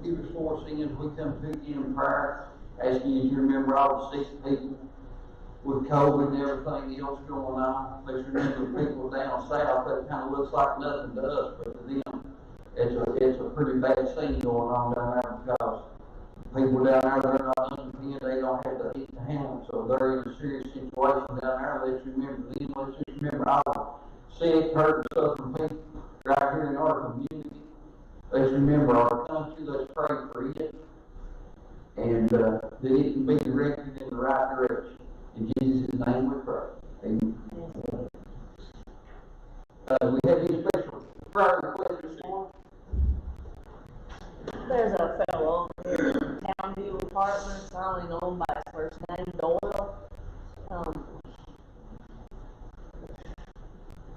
give us for sins. We come to you in prayer, asking you to remember all the sick people with COVID and everything else going on. Let's remember the people down south. That kind of looks like nothing to us, but to them, it's a pretty bad scene going on down there because people down there, they're not unemployed, they don't have the heat to handle, so they're in a serious situation down there. Let's remember them. Let's just remember all the sick, hurt, suffering people right here in our community. Let's remember our country. Let's pray for it, and that it can be directed in the right direction. In Jesus' name we pray. Amen. We have any special prayer requests this morning? There's a fellow over here in Townview Apartments. I only know him by his first name, Doyle.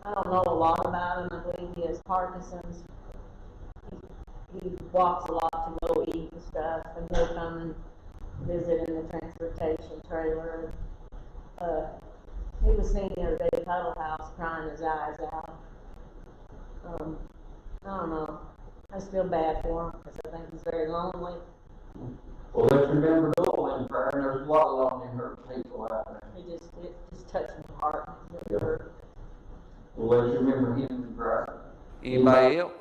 I don't know a lot about him. I believe he has Parkinson's. He walks a lot to go eat and stuff, and he'll come and visit in the transportation trailer. He was seen the other day at Huddle House crying his eyes out. I don't know. I just feel bad for him because I think he's very lonely. Well, let's remember Doyle in prayer. There's a lot of lonely and hurt people out there. It just touched my heart. It really hurt. Well, let's remember him in prayer. Anybody else?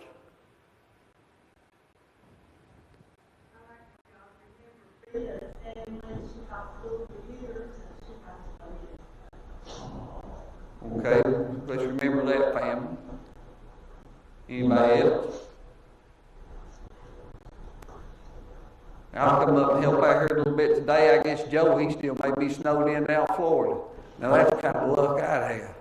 Okay, let's remember that family. Anybody else? I'll come up and help out here a little bit today. I guess Joe, he still may be snowed in down Florida. Now that's the kind of luck I'd have.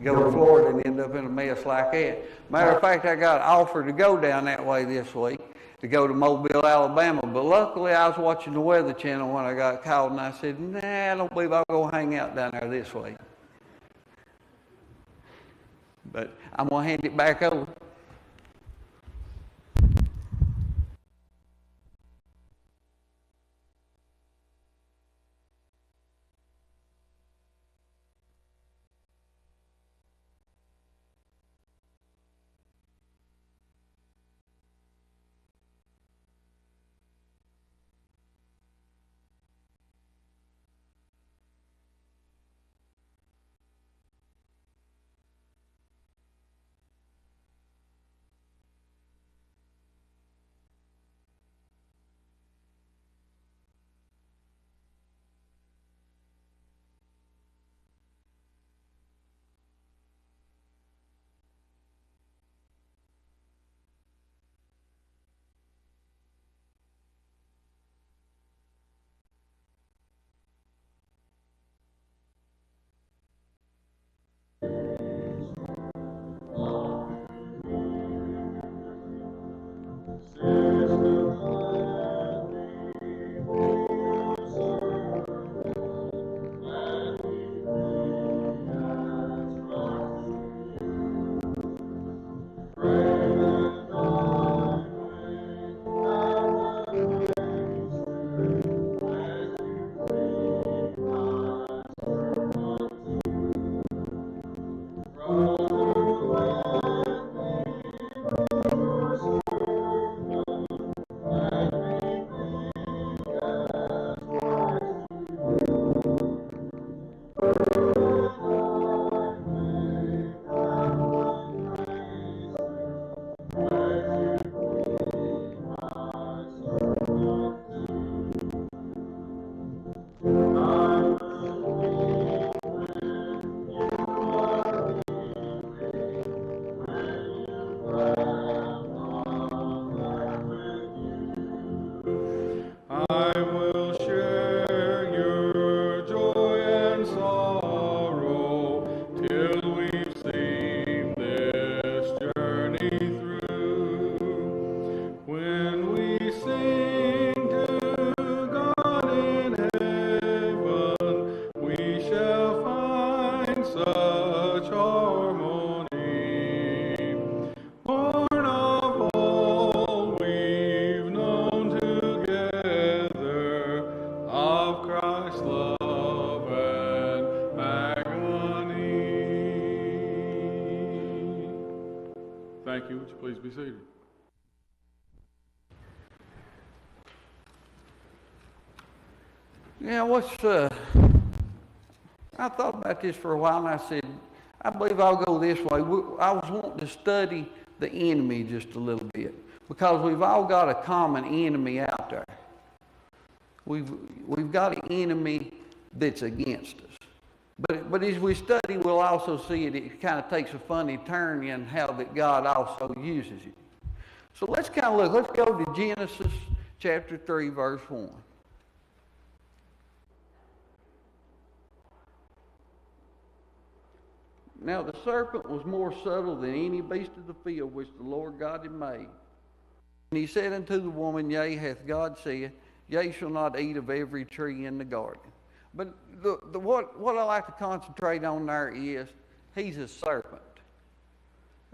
Go to Florida and end up in a mess like that. Matter of fact, I got an offer to go down that way this week, to go to Mobile, Alabama. But luckily, I was watching the Weather Channel when I got called, and I said, nah, I don't believe I'll go hang out down there this week. But I'm going to hand it back over. Yeah, I thought about this for a while, and I said, I believe I'll go this way. I was wanting to study the enemy just a little bit, because we've all got a common enemy out there. We've got an enemy that's against us. But as we study, we'll also see it kind of takes a funny turn in how that God also uses it. So let's kind of look. Let's go to Genesis chapter 3, verse 1. Now the serpent was more subtle than any beast of the field which the Lord God had made. And he said unto the woman, Yea, hath God said, Ye shall not eat of every tree in the garden. But what I like to concentrate on there is, he's a serpent.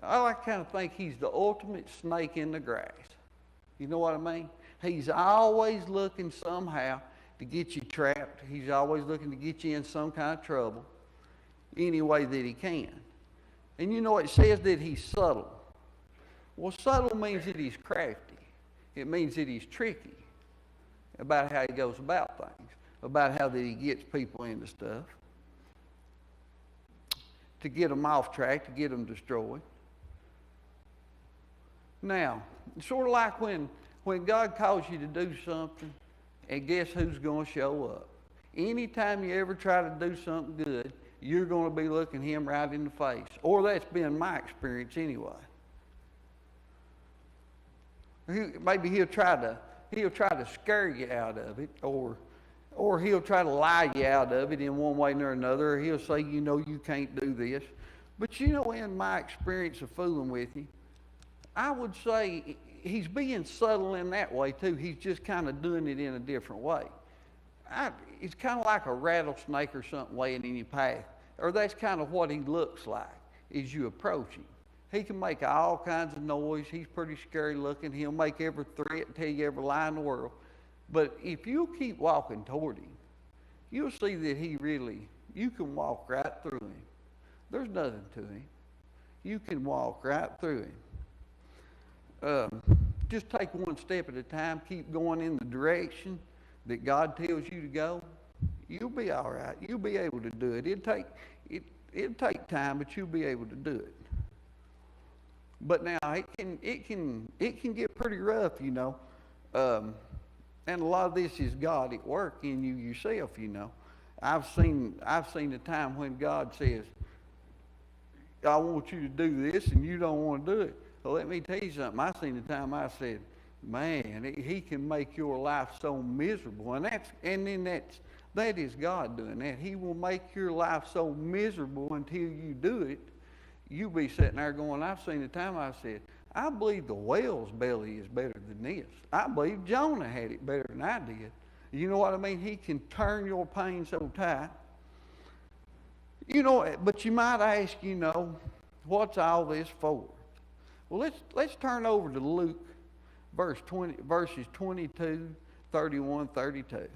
I like to kind of think he's the ultimate snake in the grass. You know what I mean? He's always looking somehow to get you trapped. He's always looking to get you in some kind of trouble any way that he can. And you know, it says that he's subtle. Well, subtle means that he's crafty. It means that he's tricky about how he goes about things, about how that he gets people into stuff, to get them off track, to get them destroyed. Now, it's sort of like when God calls you to do something, and guess who's going to show up? Anytime you ever try to do something good, you're going to be looking him right in the face. Or that's been my experience anyway. Maybe he'll try to scare you out of it, or he'll try to lie you out of it in one way or another, or he'll say, you know, you can't do this. But you know, in my experience of fooling with you, I would say he's being subtle in that way too. He's just kind of doing it in a different way. It's kind of like a rattlesnake or something laying in your path, or that's kind of what he looks like as you approach him. He can make all kinds of noise. He's pretty scary looking. He'll make every threat and tell you every lie in the world. But if you keep walking toward him, you'll see that you can walk right through him. There's nothing to him. You can walk right through him. Just take one step at a time. Keep going in the direction that God tells you to go. You'll be all right. You'll be able to do it. It'll take time, but you'll be able to do it. But now it can get pretty rough, you know. And a lot of this is God at work in you yourself, you know. I've seen a time when God says, I want you to do this, and you don't want to do it. Well, let me tell you something. I seen a time I said, man, he can make your life so miserable. And that is God doing that. He will make your life so miserable until you do it. You'll be sitting there going, I've seen a time I said, I believe the whale's belly is better than this. I believe Jonah had it better than I did. You know what I mean? He can turn your pain so tight. You know, but you might ask, you know, what's all this for? Well, let's turn over to Luke verses 22, 31, 32.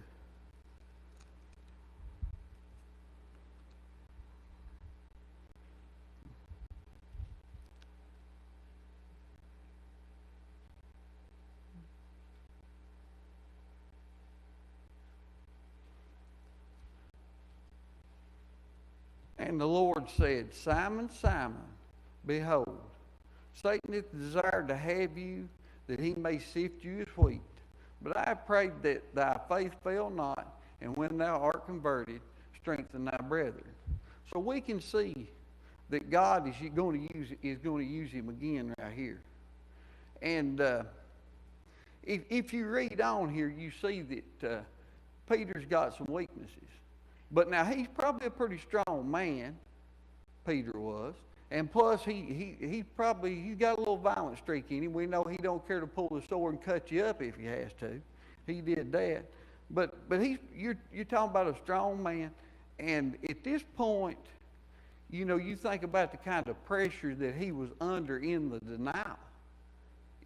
And the Lord said, Simon, Simon, behold, Satan hath desired to have you, that he may sift you as wheat. But I have prayed that thy faith fail not, and when thou art converted, strengthen thy brethren. So we can see that God is going to use him again right here. And if you read on here, you see that Peter's got some weaknesses. But now he's probably a pretty strong man, Peter was. And plus he's got a little violent streak in him. We know he don't care to pull the sword and cut you up if he has to. He did that. But you're talking about a strong man. And at this point, you know, you think about the kind of pressure that he was under in the denial.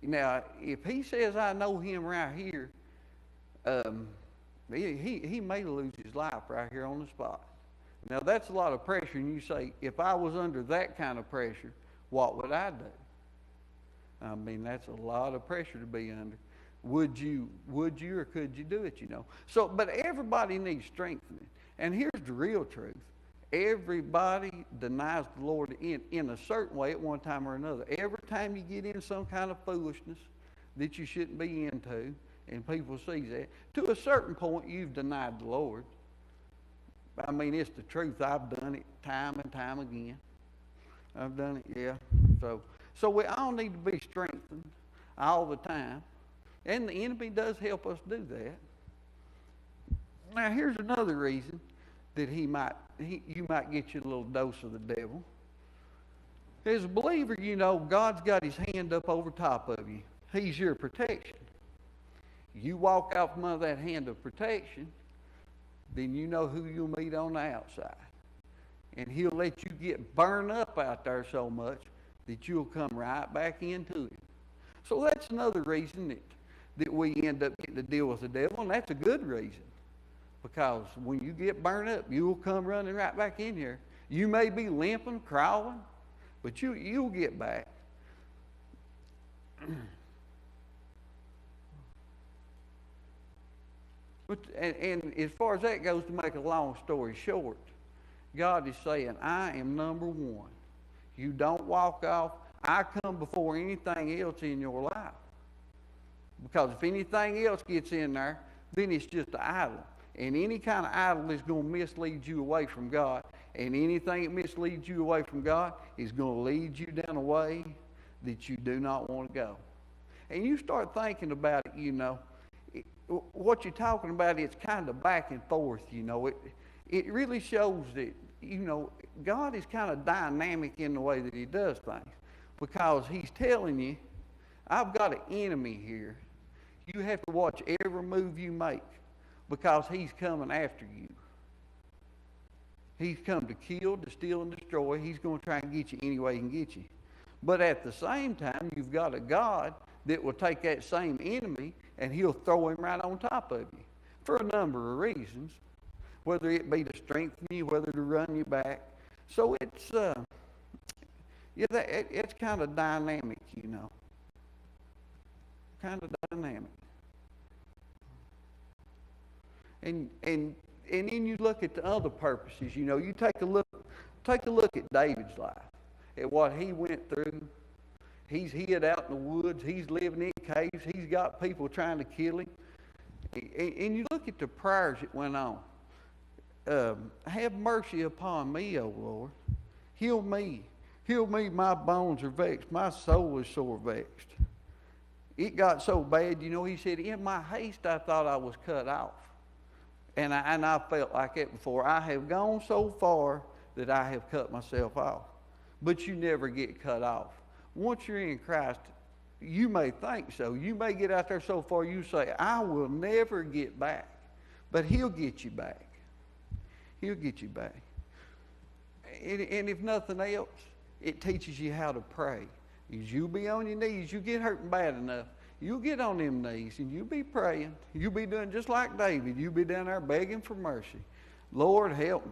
Now, if he says, I know him right here, he may lose his life right here on the spot. Now, that's a lot of pressure, and you say, if I was under that kind of pressure, what would I do? I mean, that's a lot of pressure to be under. would you or could you do it, you know? So, but everybody needs strengthening. And here's the real truth. Everybody denies the Lord in a certain way at one time or another. Every time you get in some kind of foolishness that you shouldn't be into, and people see that, to a certain point you've denied the Lord. I mean, it's the truth. I've done it time and time again. I've done it, yeah. So we all need to be strengthened all the time. And the enemy does help us do that. Now, here's another reason that you might get you a little dose of the devil. As a believer, you know, God's got his hand up over top of you. He's your protection. You walk out from under that hand of protection, then you know who you'll meet on the outside. And he'll let you get burned up out there so much that you'll come right back into him. So that's another reason that we end up getting to deal with the devil, and that's a good reason. Because when you get burned up, you'll come running right back in here. You may be limping, crawling, but you'll get back. And as far as that goes, to make a long story short, God is saying, I am number one. You don't walk off. I come before anything else in your life. Because if anything else gets in there, then it's just an idol. And any kind of idol is going to mislead you away from God. And anything that misleads you away from God is going to lead you down a way that you do not want to go. And you start thinking about it, you know. What you're talking about, it's kind of back and forth, you know. It really shows that, you know, God is kind of dynamic in the way that he does things. Because he's telling you, I've got an enemy here. You have to watch every move you make because he's coming after you. He's come to kill, to steal, and destroy. He's going to try and get you any way he can get you. But at the same time, you've got a God that will take that same enemy and he'll throw him right on top of you for a number of reasons, whether it be to strengthen you, whether to run you back. So it's it's kind of dynamic, you know. Kind of dynamic. And then you look at the other purposes, you know. You take a look at David's life, at what he went through. He's hid out in the woods. He's living in caves. He's got people trying to kill him. And you look at the prayers that went on. Have mercy upon me, O Lord. Heal me. Heal me, my bones are vexed. My soul is sore vexed. It got so bad, you know, he said, in my haste I thought I was cut off. And I felt like that before. I have gone so far that I have cut myself off. But you never get cut off. Once you're in Christ, you may think so. You may get out there so far you say, I will never get back. But he'll get you back. He'll get you back. And if nothing else, it teaches you how to pray. As you be on your knees, you get hurting bad enough, you'll get on them knees and you'll be praying. You'll be doing just like David. You'll be down there begging for mercy. Lord, help me.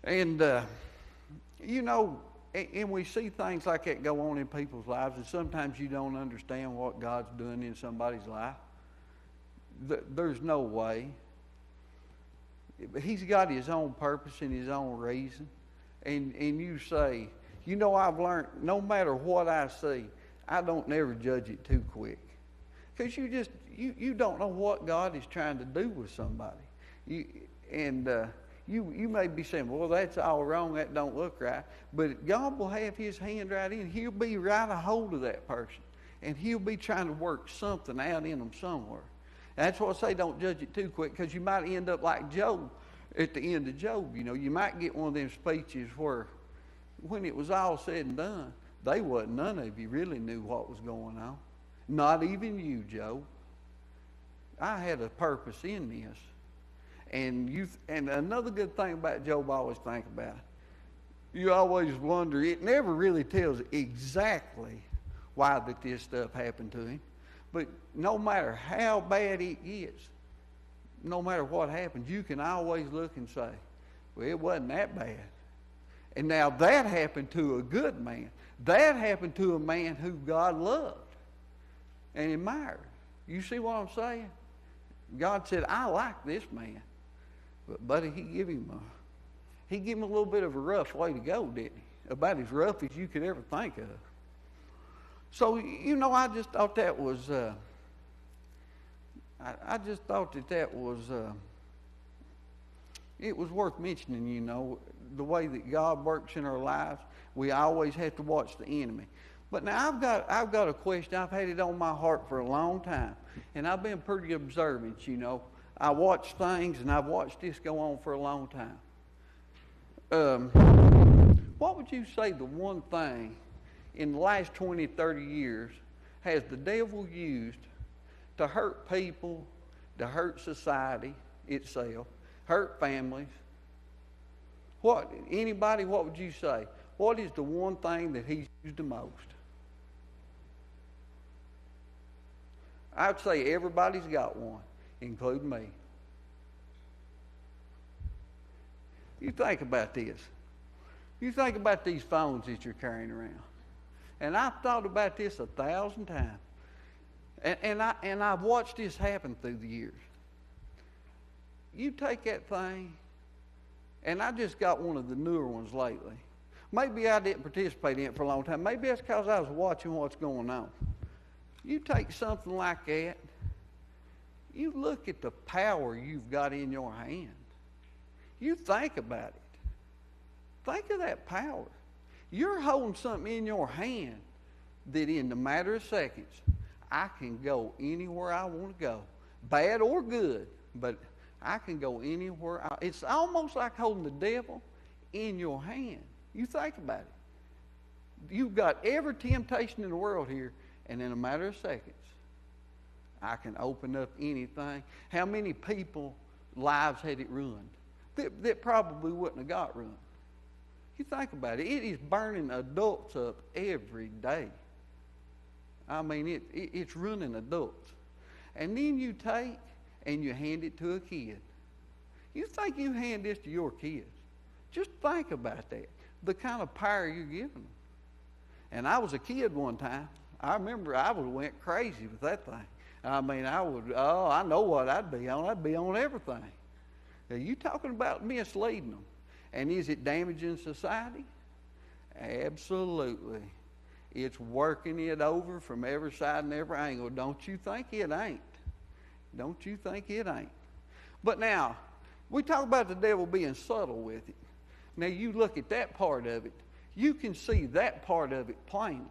And, you know, and we see things like that go on in people's lives, and sometimes you don't understand what God's doing in somebody's life. There's no way. He's got his own purpose and his own reason. And you say, you know, I've learned no matter what I see, I don't never judge it too quick. Because you don't know what God is trying to do with somebody. You may be saying, well, that's all wrong, that don't look right. But God will have his hand right in. He'll be right a hold of that person. And he'll be trying to work something out in them somewhere. That's why I say don't judge it too quick, because you might end up like Job at the end of Job. You know, you might get one of them speeches where when it was all said and done, none of you really knew what was going on. Not even you, Job. I had a purpose in this. And another good thing about Job I always think about, you always wonder, it never really tells exactly why that this stuff happened to him. But no matter how bad it gets, no matter what happens, you can always look and say, well, it wasn't that bad. And now that happened to a good man. That happened to a man who God loved and admired. You see what I'm saying? God said, I like this man. But buddy, he gave him a little bit of a rough way to go, didn't he? About as rough as you could ever think of. So, you know, I just thought that was, it was worth mentioning, you know, the way that God works in our lives. We always have to watch the enemy. But now I've got a question. I've had it on my heart for a long time, and I've been pretty observant, you know. I watch things, and I've watched this go on for a long time. What would you say the one thing in the last 20, 30 years has the devil used to hurt people, to hurt society itself, hurt families? Anybody, what would you say? What is the one thing that he's used the most? I'd say everybody's got one, including me. You think about this. You think about these phones that you're carrying around. And I've thought about this 1,000 times. And I've watched this happen through the years. You take that thing, and I just got one of the newer ones lately. Maybe I didn't participate in it for a long time. Maybe that's because I was watching what's going on. You take something like that, you look at the power you've got in your hand. You think about it. Think of that power. You're holding something in your hand that in a matter of seconds, I can go anywhere I want to go, bad or good, but I can go anywhere. It's almost like holding the devil in your hand. You think about it. You've got every temptation in the world here, and in a matter of seconds, I can open up anything. How many people lives had it ruined that probably wouldn't have got ruined? You think about it. It is burning adults up every day. I mean, it's ruining adults. And then you take and you hand it to a kid. You think you hand this to your kids. Just think about that. The kind of power you're giving them. And I was a kid one time. I remember I went crazy with that thing. I mean, I know what I'd be on. I'd be on everything. Are you talking about misleading them? And is it damaging society? Absolutely. It's working it over from every side and every angle. Don't you think it ain't? Don't you think it ain't? But now, we talk about the devil being subtle with it. Now, you look at that part of it, you can see that part of it plainly.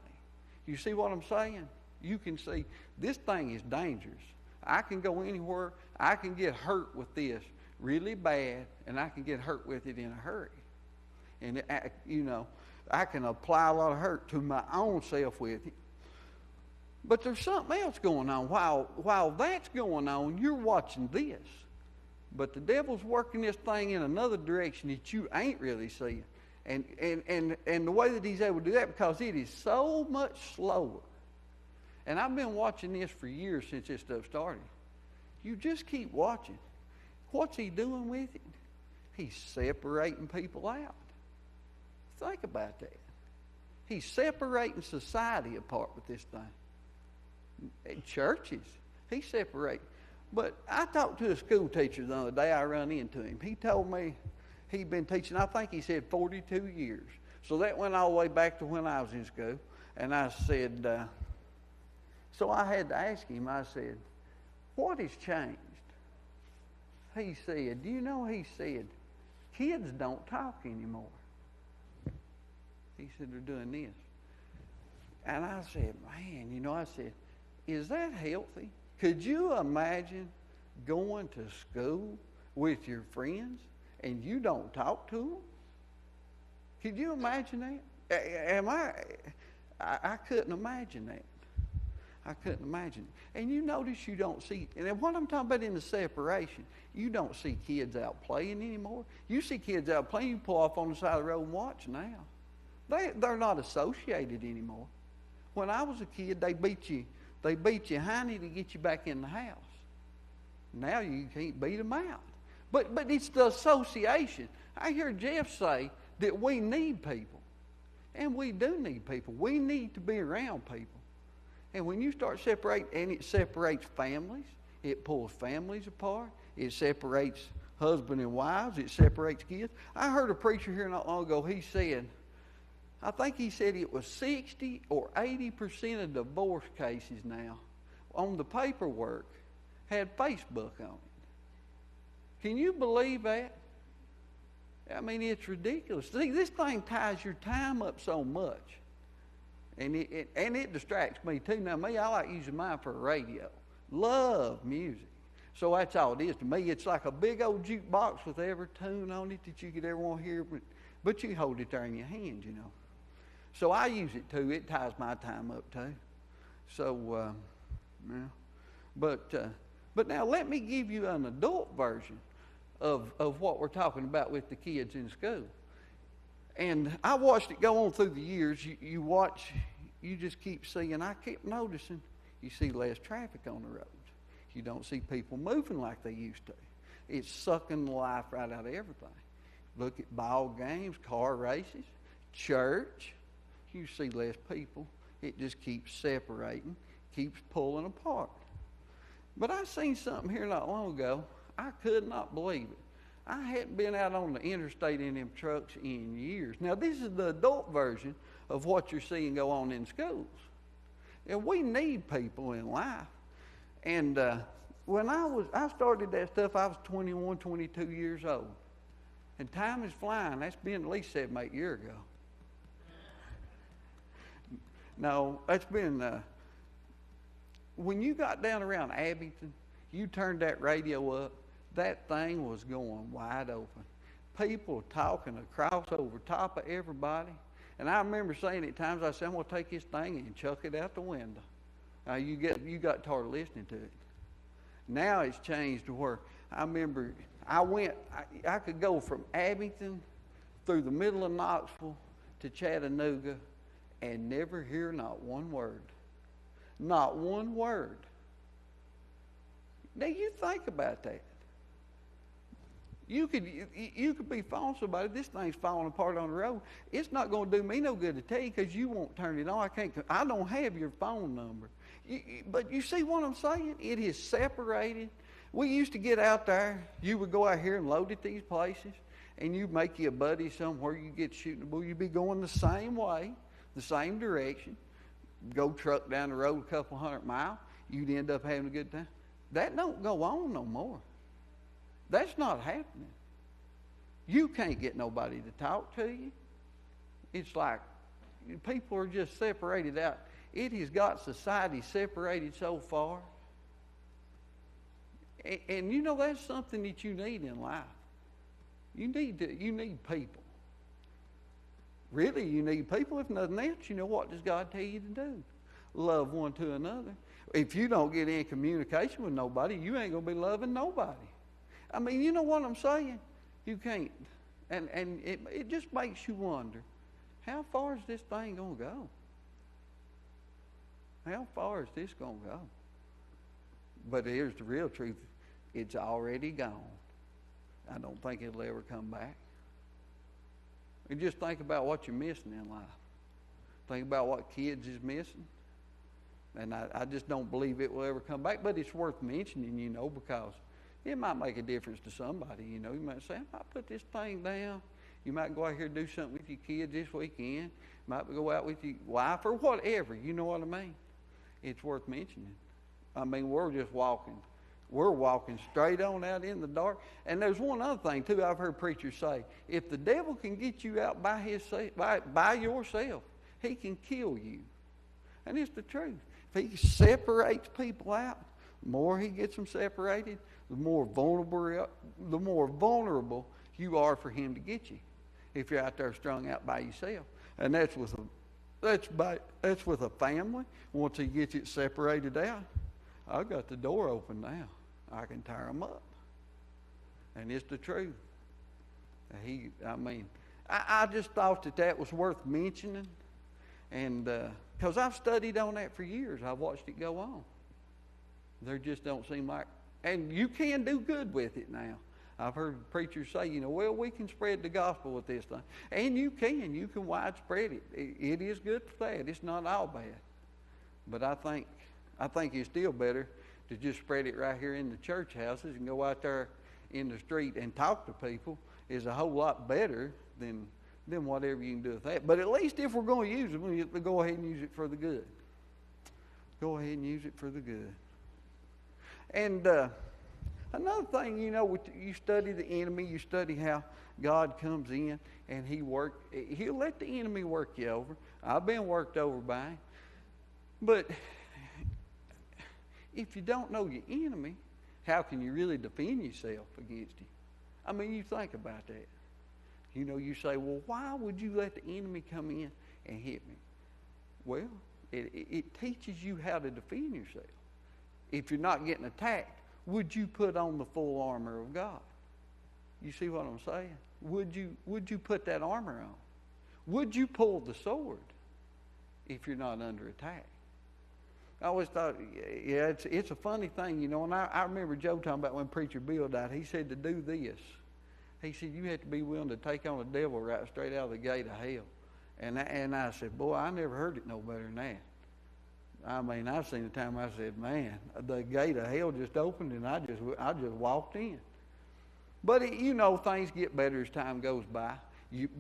You see what I'm saying? You can see this thing is dangerous. I can go anywhere. I can get hurt with this really bad, and I can get hurt with it in a hurry. And, you know, I can apply a lot of hurt to my own self with it. But there's something else going on. While that's going on, you're watching this. But the devil's working this thing in another direction that you ain't really seeing. And the way that he's able to do that, because it is so much slower. And I've been watching this for years since this stuff started. You just keep watching. What's he doing with it? He's separating people out. Think about that. He's separating society apart with this thing. In churches, he's separating. But I talked to a school teacher the other day. I run into him. He told me he'd been teaching, I think he said 42 years. So that went all the way back to when I was in school. And I said, so I had to ask him, I said, what has changed? He said, do you know, he said, kids don't talk anymore. He said, they're doing this. And I said, man, you know, I said, is that healthy? Could you imagine going to school with your friends and you don't talk to them? Could you imagine that? I couldn't imagine that. I couldn't imagine it. And you notice you don't see, and what I'm talking about in the separation, you don't see kids out playing anymore. You see kids out playing, you pull off on the side of the road and watch now. They're not associated anymore. When I was a kid, they beat you honey to get you back in the house. Now you can't beat them out. But it's the association. I hear Jeff say that we need people. And we do need people. We need to be around people. And when you start separating, and it separates families, it pulls families apart, it separates husband and wives, it separates kids. I heard a preacher here not long ago, he said, I think he said it was 60 or 80% of divorce cases now on the paperwork had Facebook on it. Can you believe that? I mean, it's ridiculous. See, this thing ties your time up so much. And it distracts me too. Now, me, I like using mine for a radio. Love music. So that's all it is to me. It's like a big old jukebox with every tune on it that you could ever want to hear. But you hold it there in your hand, you know. So I use it too. It ties my time up too. So, yeah. But now let me give you an adult version of what we're talking about with the kids in school. And I watched it go on through the years. You watch, you just keep seeing, I keep noticing, you see less traffic on the roads. You don't see people moving like they used to. It's sucking the life right out of everything. Look at ball games, car races, church. You see less people. It just keeps separating, keeps pulling apart. But I seen something here not long ago. I could not believe it. I hadn't been out on the interstate in them trucks in years. Now, this is the adult version of what you're seeing go on in schools. And we need people in life. And when I started that stuff, I was 21, 22 years old. And time is flying. That's been at least 7, 8 years ago. No, that's been, when you got down around Abington, you turned that radio up, that thing was going wide open. People talking across over top of everybody. And I remember saying at times, I said, I'm going to take this thing and chuck it out the window. You got tired of listening to it. Now it's changed to where I remember I could go from Abington through the middle of Knoxville to Chattanooga and never hear not one word. Not one word. Now you think about that. You could be phoning somebody, this thing's falling apart on the road. It's not going to do me no good to tell you because you won't turn it on. I don't have your phone number. But you see what I'm saying? It is separated. We used to get out there. You would go out here and load at these places, and you'd make you a buddy somewhere. You get shooting the bull. You'd be going the same way, the same direction. Go truck down the road a couple 100 miles. You'd end up having a good time. That don't go on no more. That's not happening. You can't get nobody to talk to you. It's like people are just separated out. It has got society separated so far. And you know that's something that you need in life. You need people. Really, you need people. If nothing else, you know what does God tell you to do? Love one to another. If you don't get in communication with nobody, you ain't going to be loving nobody. I mean, you know what I'm saying? You can't. And it just makes you wonder, how far is this thing going to go? How far is this going to go? But here's the real truth. It's already gone. I don't think it'll ever come back. And just think about what you're missing in life. Think about what kids is missing. And I just don't believe it will ever come back. But it's worth mentioning, you know, because it might make a difference to somebody, you know. You might say, I might put this thing down. You might go out here and do something with your kids this weekend. You might go out with your wife or whatever. You know what I mean? It's worth mentioning. I mean, we're just walking. We're walking straight on out in the dark. And there's one other thing, too, I've heard preachers say. If the devil can get you out by yourself, he can kill you. And it's the truth. If he separates people out, the more he gets them separated, the more vulnerable you are for him to get you. If you're out there strung out by yourself, and that's with a family. Once he gets it separated out, I've got the door open now. I can tear them up, and it's the truth. I just thought that was worth mentioning, and because I've studied on that for years, I've watched it go on. There just don't seem like. And you can do good with it now. I've heard preachers say, well, we can spread the gospel with this thing. And you can widespread it. It is good for that. It's not all bad. But I think it's still better to just spread it right here in the church houses and go out there in the street and talk to people is a whole lot better than whatever you can do with that. But at least if we're going to use it, we go ahead and use it for the good. Go ahead and use it for the good. And another thing, you study the enemy, you study how God comes in and he'll let the enemy work you over. I've been worked over by him. But if you don't know your enemy, how can you really defend yourself against him? I mean, you think about that. You say, well, why would you let the enemy come in and hit me? Well, it teaches you how to defend yourself. If you're not getting attacked, would you put on the full armor of God? You see what I'm saying? Would you put that armor on? Would you pull the sword if you're not under attack? I always thought, it's a funny thing, and I remember Joe talking about when Preacher Bill died. He said to do this. He said, you have to be willing to take on the devil right straight out of the gate of hell. And I said, boy, I never heard it no better than that. I mean, I've seen the time I said, man, the gate of hell just opened and I just walked in. But, things get better as time goes by.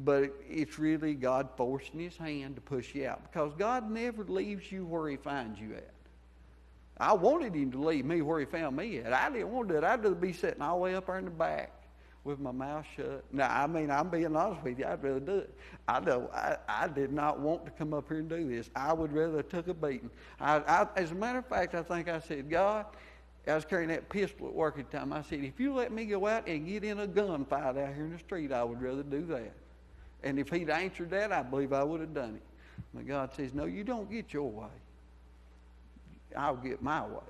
But it's really God forcing his hand to push you out, because God never leaves you where he finds you at. I wanted him to leave me where he found me at. I didn't want to do it. I'd rather be sitting all the way up there in the back with my mouth shut. Now, I mean, I'm being honest with you. I'd rather do it. I did not want to come up here and do this. I would rather have took a beating. As a matter of fact, I think I said, God, I was carrying that pistol at work at the time. I said, if you let me go out and get in a gunfight out here in the street, I would rather do that. And if he'd answered that, I believe I would have done it. But God says, no, you don't get your way. I'll get my way.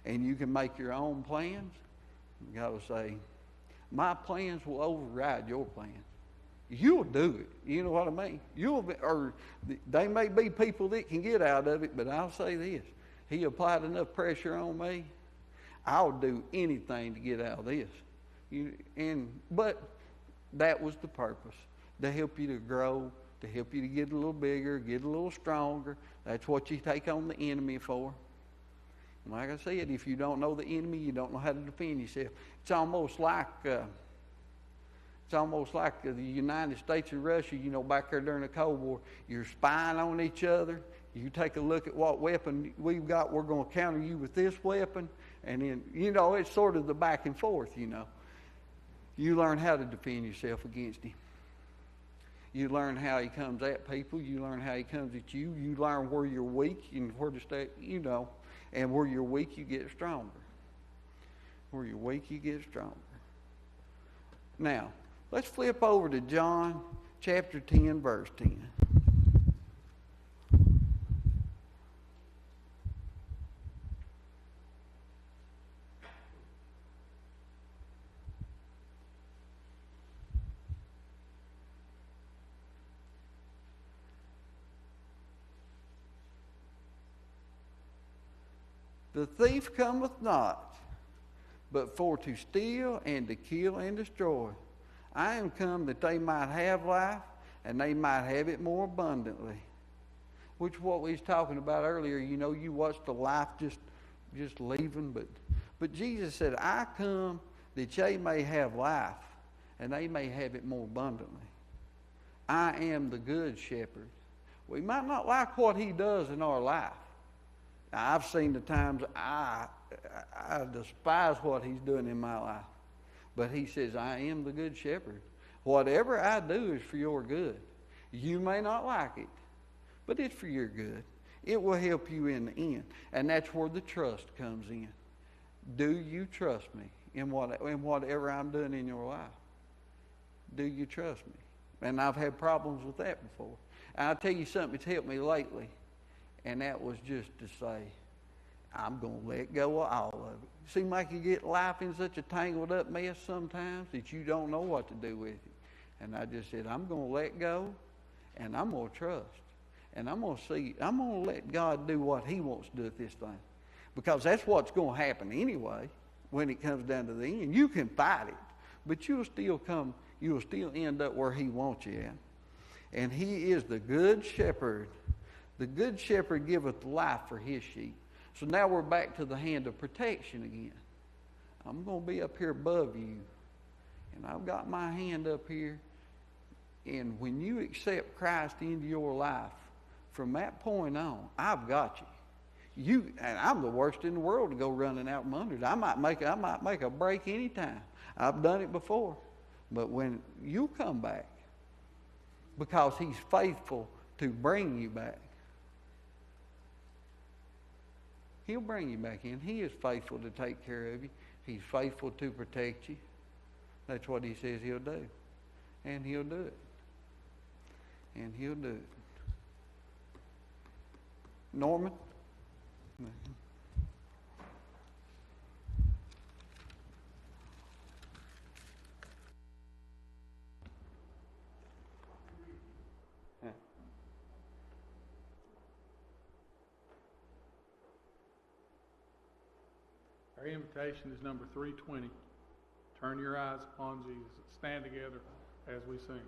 And you can make your own plans. God will say, my plans will override your plans. You'll do it. You know what I mean? They may be people that can get out of it, but I'll say this. He applied enough pressure on me, I'll do anything to get out of this. But that was the purpose, to help you to grow, to help you to get a little bigger, get a little stronger. That's what you take on the enemy for. Like I said, if you don't know the enemy, you don't know how to defend yourself. It's almost like the United States and Russia, back there during the Cold War. You're spying on each other. You take a look at what weapon we've got. We're going to counter you with this weapon. And then, it's sort of the back and forth, You learn how to defend yourself against him. You learn how he comes at people. You learn how he comes at you. You learn where you're weak and where to stay, And where you're weak, you get stronger. Where you're weak, you get stronger. Now, let's flip over to John chapter 10, verse 10. The thief cometh not, but for to steal and to kill and destroy. I am come that they might have life, and they might have it more abundantly. Which is what we was talking about earlier. You watched the life just leaving, but Jesus said, I come that ye may have life, and they may have it more abundantly. I am the good shepherd. We might not like what he does in our life. I've seen the times I despise what he's doing in my life. But he says, I am the good shepherd. Whatever I do is for your good. You may not like it, but it's for your good. It will help you in the end. And that's where the trust comes in. Do you trust me in whatever I'm doing in your life? Do you trust me? And I've had problems with that before. And I'll tell you something that's helped me lately. And that was just to say, I'm going to let go of all of it. Seems like you get life in such a tangled up mess sometimes that you don't know what to do with it. And I just said, I'm going to let go, and I'm going to trust. And I'm going to let God do what he wants to do with this thing. Because that's what's going to happen anyway when it comes down to the end. You can fight it, but you'll still end up where he wants you at. And he is the good shepherd. The good shepherd giveth life for his sheep. So now we're back to the hand of protection again. I'm going to be up here above you, and I've got my hand up here. And when you accept Christ into your life, from that point on, I've got you. And I'm the worst in the world to go running out from under it. I might make a break anytime. I've done it before. But when you come back, because he's faithful to bring you back, he'll bring you back in. He is faithful to take care of you. He's faithful to protect you. That's what he says he'll do. And he'll do it. And he'll do it. Norman? Our invitation is number 320. Turn your eyes upon Jesus. Stand together as we sing.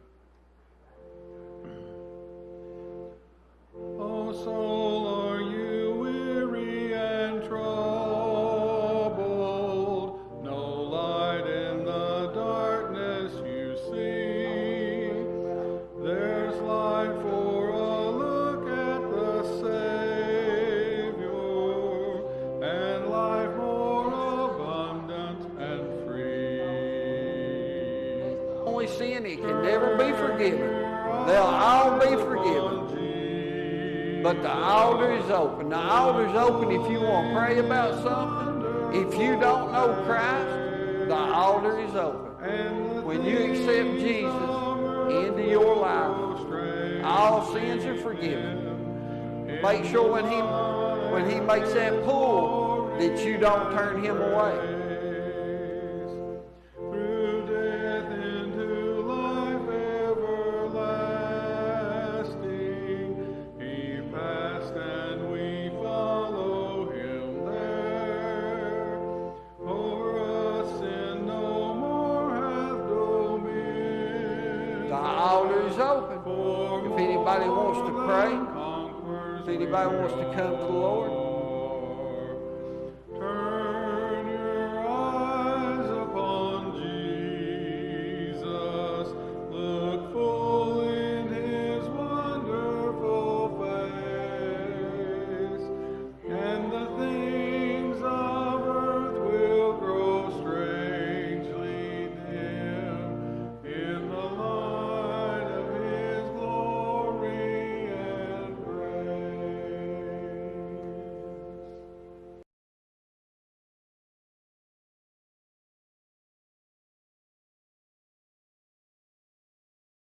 Oh, soul, are you weary and troubled? No light in the darkness you see. There's light for a look at the Savior, and life more abundant and free. Only sin, it can never be forgiven. They'll all be forgiven. But the altar is open. The altar is open if you want to pray about something. If you don't know Christ, the altar is open. When you accept Jesus into your life, all sins are forgiven. Make sure when he makes that pull that you don't turn him away. Open. If anybody wants to pray, if anybody wants to come to the Lord,